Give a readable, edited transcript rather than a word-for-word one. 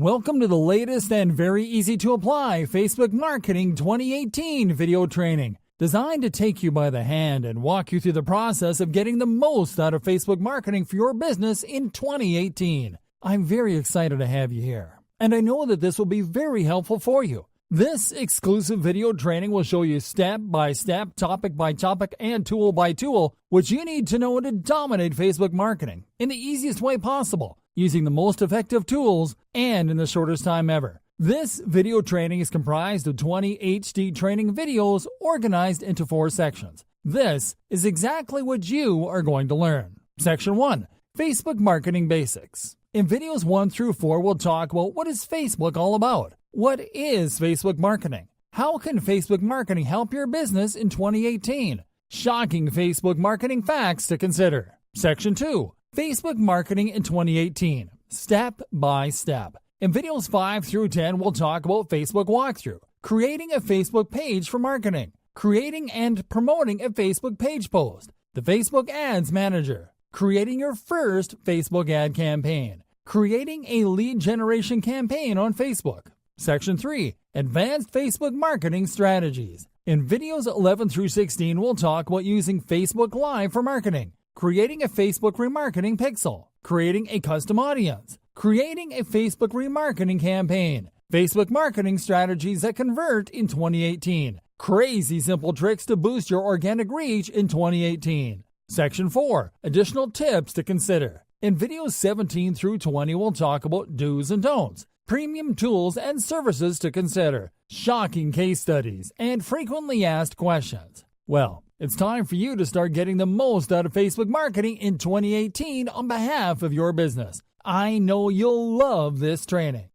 Welcome to the latest and very easy to apply Facebook Marketing 2018 video training, designed to take you by the hand and walk you through the process of getting the most out of Facebook marketing for your business in 2018. I'm very excited to have you here, and I know that this will be very helpful for you. This exclusive video training will show you step by step, topic by topic, and tool by tool what you need to know to dominate Facebook marketing in the easiest way possible, using the most effective tools and in the shortest time ever. This video training is comprised of 20 HD training videos organized into 4 sections. This is exactly what you are going to learn. Section 1. Facebook Marketing Basics. In videos 1 through 4, we'll talk about what is Facebook all about. What is Facebook marketing? How can Facebook marketing help your business in 2018? Shocking Facebook marketing facts to consider. Section 2. Facebook marketing in 2018, step by step. In videos 5 through 10, we'll talk about Facebook walkthrough, creating a Facebook page for marketing, creating and promoting a Facebook page post, the Facebook Ads Manager, creating your first Facebook ad campaign, creating a lead generation campaign on Facebook. Section 3, advanced Facebook marketing strategies. In videos 11 through 16, we'll talk about using Facebook Live for marketing, creating a Facebook remarketing pixel, creating a custom audience, creating a Facebook remarketing campaign, Facebook marketing strategies that convert in 2018, crazy simple tricks to boost your organic reach in 2018. Section 4, additional tips to consider. In videos 17 through 20, we'll talk about do's and don'ts, premium tools and services to consider, shocking case studies, and frequently asked questions. Well, it's time for you to start getting the most out of Facebook marketing in 2018 on behalf of your business. I know you'll love this training.